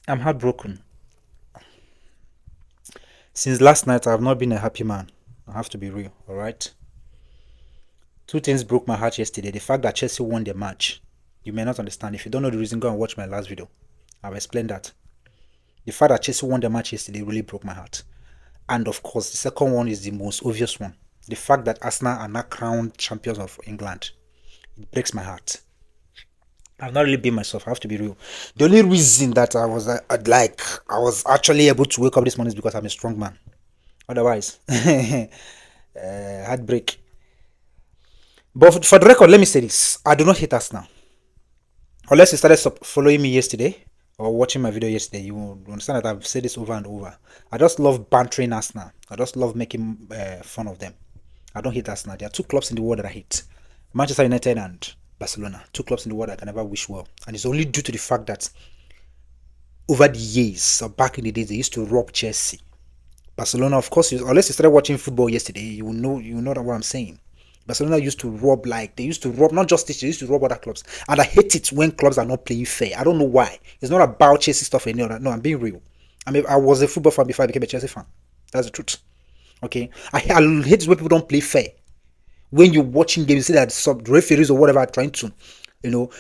I'm heartbroken. Since last night, I have not been a happy man. I have to be real, all right? Two things broke my heart yesterday. The fact that Chelsea won the match. You may not understand. If you don't know the reason, go and watch my last video. I've explained that. The fact that Chelsea won the match yesterday really broke my heart. And of course, the second one is the most obvious one. The fact that Arsenal are now crowned champions of England. It breaks my heart. I've not really been myself. I have to be real. The only reason that I was actually able to wake up this morning is because I'm a strong man. Otherwise, heartbreak. But for the record, let me say this: I do not hate Arsenal. Unless you started following me yesterday or watching my video yesterday, you will understand that I've said this over and over. I just love bantering Arsenal. I just love making fun of them. I don't hate Arsenal. There are two clubs in the world that I hate: Manchester United and Barcelona. Two clubs in the world I can never wish well, and it's only due to the fact that over the years, or back in the days, they used to rob Chelsea. Barcelona, of course, unless you started watching football yesterday, you know what I'm saying. Barcelona used to rob, like they used to rob not just this, they used to rob other clubs, and I hate it when clubs are not playing fair. I don't know why. It's not about Chelsea stuff or any other. No, I'm being real. I mean, I was a football fan before I became a Chelsea fan. That's the truth. Okay, I hate when people don't play fair. When you're watching games, you see that some referees or whatever are trying to,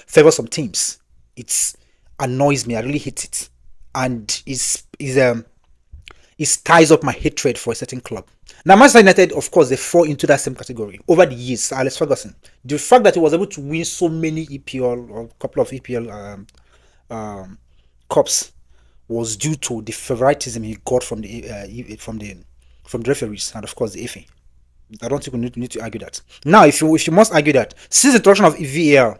favor some teams. It's annoys me. I really hate it, and it ties up my hatred for a certain club. Now, Manchester United, of course, they fall into that same category over the years. Alex Ferguson, the fact that he was able to win so many EPL or a couple of EPL cups was due to the favoritism he got from the referees and of course the FA. I don't think we need to argue that. Now, if you must argue that since the introduction of VAR,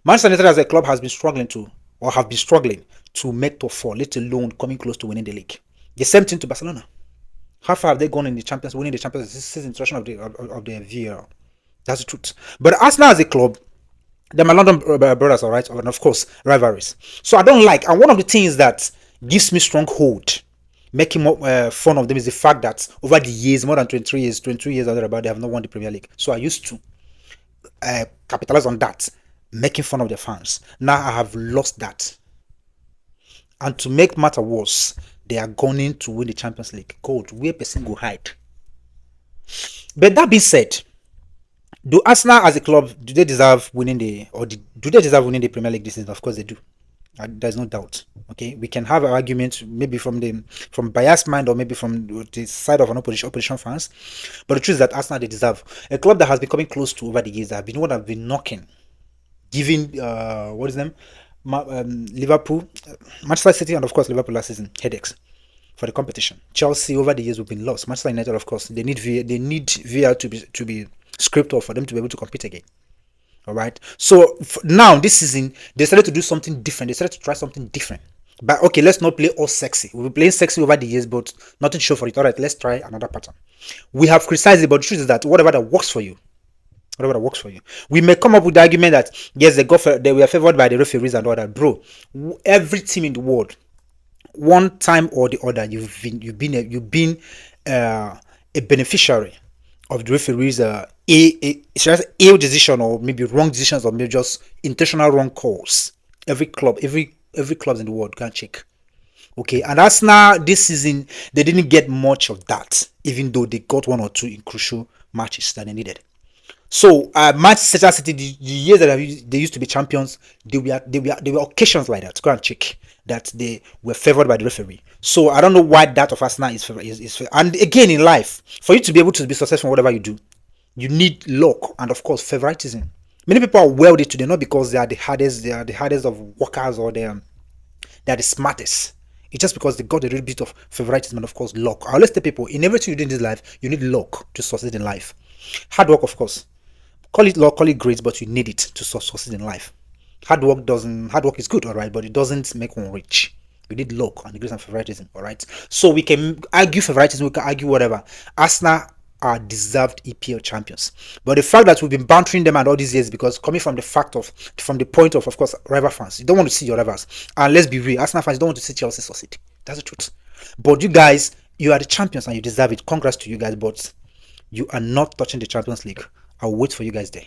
Manchester United as a club has been struggling to or have been struggling to make top four, let alone coming close to winning the league. The same thing to Barcelona. How far have they gone in the Champions, winning the Champions since the introduction of the VAR? That's the truth. But Arsenal as a club, they're my London brothers, all right, and of course rivalries. So I don't like, and one of the things that gives me strong hold, making more fun of them is the fact that over the years, more than 22 years about, they have not won the Premier League. So I used to capitalize on that, making fun of the fans. Now I have lost that, and to make matter worse, they are going to win the Champions League. God, where person go hide? But that being said, do Arsenal as a club do they deserve winning do they deserve winning the Premier League this season? Of course they do. There's no doubt. Okay, we can have an argument maybe from biased mind or maybe from the side of an opposition fans, but the truth is that Arsenal they deserve a club that has been coming close to over the years. That have been what have been knocking, giving what is them, Liverpool, Manchester City, and of course Liverpool last season headaches for the competition. Chelsea over the years have been lost. Manchester United, of course, they need VAR to be scraped off for them to be able to compete again. All right. So now this season they started to do something different. They started to try something different. But okay, let's not play all sexy. We've been playing sexy over the years, but nothing show for it. All right, let's try another pattern. We have criticized it, but the truth is that whatever that works for you, we may come up with the argument that yes, they were favored by the referees and all that, bro. Every team in the world, one time or the other, you've been a beneficiary of the referees ill decision or maybe wrong decisions or maybe just intentional wrong calls. Every clubs in the world can check. Okay, and Arsenal this season they didn't get much of that, even though they got one or two in crucial matches that they needed. So Manchester City, the years that they used to be champions, there were occasions like that. Go and check that they were favored by the referee. So I don't know why that of Arsenal is. And again in life, for you to be able to be successful in whatever you do, you need luck and of course favoritism. Many people are wealthy today not because they are the hardest of workers or they are the smartest. It's just because they got a little bit of favoritism and of course luck. I always tell people in everything you do in this life, you need luck to succeed in life. Hard work, of course. Call it luck, call it grades, but you need it to succeed in life. Hard work is good, all right, but it doesn't make one rich. You need luck and grace and favoritism, all right. So we can argue favoritism, we can argue whatever. Arsenal are deserved EPL champions, but the fact that we've been bantering them and all these years because coming from the point of course rival fans, you don't want to see your rivals, and let's be real, Arsenal fans don't want to see Chelsea succeed. That's the truth. But you guys, you are the champions and you deserve it. Congrats to you guys, but you are not touching the Champions League. I'll wait for you guys there.